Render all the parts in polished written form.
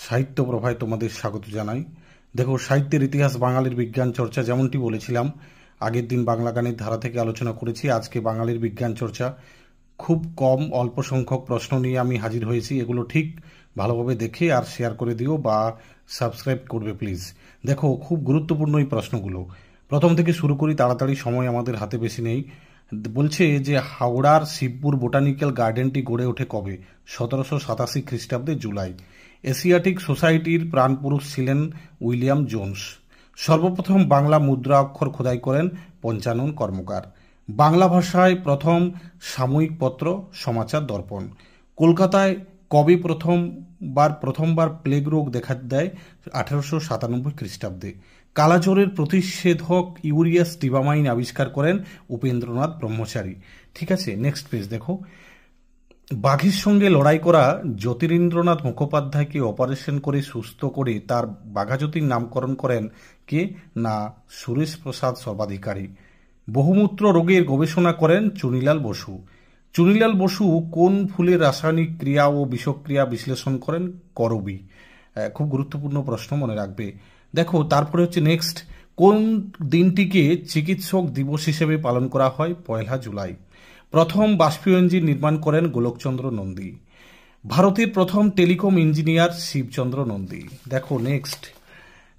সাহিত্য প্রভায় তোমাদের স্বাগত জানাই। দেখো, সাহিত্যের ইতিহাস বাঙালির বিজ্ঞান চর্চা, যেমনটি বলেছিলাম আগের দিন বাংলা গানের ধারা থেকে আলোচনা করেছি। আজকে বাঙালির বিজ্ঞান চর্চা, খুব কম অল্প সংখ্যক প্রশ্ন নিয়ে আমি হাজির হয়েছি। এগুলো ঠিক ভালোভাবে দেখে আর শেয়ার করে দিও বা সাবস্ক্রাইব করবে প্লিজ। দেখো, খুব গুরুত্বপূর্ণ এই প্রশ্নগুলো। প্রথম থেকে শুরু করি, তাড়াতাড়ি, সময় আমাদের হাতে বেশি নেই। বলছে যে হাওড়ার শিবপুর বোটানিক্যাল গার্ডেনটি গড়ে ওঠে কবে? 1787 খ্রিস্টাব্দে জুলাই। এশিয়াটিক সোসাইটির প্রাণপুরুষ ছিলেন উইলিয়াম জোন্স। সর্বপ্রথম বাংলা মুদ্রা অক্ষর খোদাই করেন পঞ্চানন কর্মকার। বাংলা ভাষায় প্রথম সাময়িক পত্র সমাচার দর্পণ। কলকাতায় কবে প্রথমবার প্লেগ রোগ দেখা দেয়? 1897 খ্রিস্টাব্দে। কালাজ্বরের প্রতিষেধক ইউরিয়া স্টিবামাইন আবিষ্কার করেন উপেন্দ্রনাথ ব্রহ্মচারী। ঠিক আছে, নেক্সট পেজ দেখো। বাঘের সঙ্গে লড়াই করা জ্যোতিরিন্দ্রনাথ মুখোপাধ্যায়কে অপারেশন করে সুস্থ করে তার বাঘাযতীর নামকরণ করেন কে? না, সুরেশ প্রসাদ সর্বাধিকারী। বহুমূত্র রোগের গবেষণা করেন চুনিলাল বসু। চুনিলাল বসু কোন ফুলের রাসায়নিক ক্রিয়া ও বিষক্রিয়া বিশ্লেষণ করেন? করবি। খুব গুরুত্বপূর্ণ প্রশ্ন, মনে রাখবে। দেখো, তারপরে হচ্ছে নেক্সট, কোন দিনটিকে চিকিৎসক দিবস হিসেবে পালন করা হয়? 1 জুলাই। প্রথম বাষ্পীয় ইঞ্জিন নির্মাণ করেন গোলকচন্দ্র নন্দী। ভারতের প্রথম টেলিকম ইঞ্জিনিয়ার শিবচন্দ্র নন্দী। দেখো নেক্সট,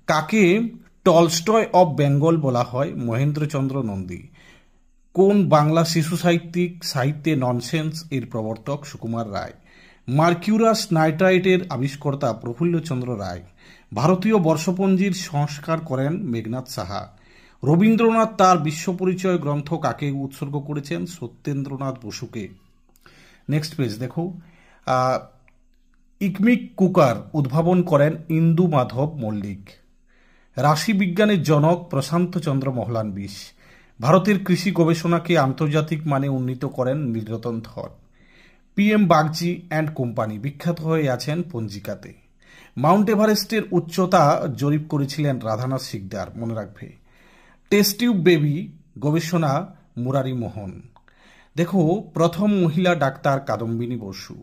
কাকে টলস্টয় অব বেঙ্গল বলা হয়? মহেন্দ্রচন্দ্র নন্দী। কোন বাংলা শিশু সাহিত্যে ননসেন্স এর প্রবর্তক? সুকুমার রায়। মার্কিউরাস নাইট্রাইটের আবিষ্কর্তা প্রফুল্লচন্দ্র রায়। ভারতীয় বর্ষপঞ্জির সংস্কার করেন মেঘনাদ সাহা। রবীন্দ্রনাথ তার বিশ্বপরিচয় গ্রন্থ কাকে উৎসর্গ করেছেন? সত্যেন্দ্রনাথ বসুকে। নেক্সট পেজ দেখো। ইকমিক কুকার উদ্ভাবন করেন ইন্দু মাধব মল্লিক। রাশি বিজ্ঞানের জনক প্রশান্ত চন্দ্র মহলানবিশ। ভারতের কৃষি গবেষণাকে আন্তর্জাতিক মানে উন্নীত করেন নীলরতন ধর। PM বাগচি অ্যান্ড কোম্পানি বিখ্যাত হয়ে আছেন পঞ্জিকাতে। মাউন্ট এভারেস্টের উচ্চতা জরিপ করেছিলেন রাধানাথ সিকদার, মনে রাখবে। টেস্ট টিউব বেবি গবেষণা মুরারি মোহন। দেখো, প্রথম মহিলা doctor Kadambini Basu.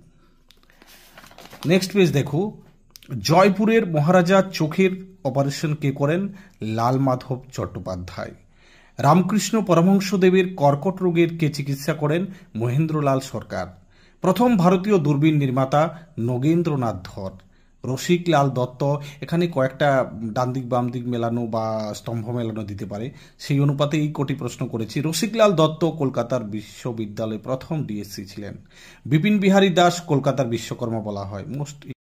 Next page দেখো। জয়পুরের মহারাজা চোখের অপারেশন কে করেন? লাল মাধব চট্টোপাধ্যায়। রামকৃষ্ণ পরমহংসদেবের কর্কট রোগের কে চিকিৎসা করেন? মহেন্দ্রলাল সরকার। প্রথম ভারতীয় দূরবীন নির্মাতা নগেন্দ্রনাথ ধর। রসিকলাল দত্ত, এখানে কয়েকটা ডান দিক বাম দিক মেলানো বা স্তম্ভ মেলানো দিতে পারে, সেই অনুপাতে এই কোটি প্রশ্ন করেছি। রসিকলাল দত্ত কলকাতার বিশ্ববিদ্যালয়ে প্রথম DSC ছিলেন। বিপিন বিহারী দাস কলকাতার বিশ্বকর্মা বলা হয়। মোস্ট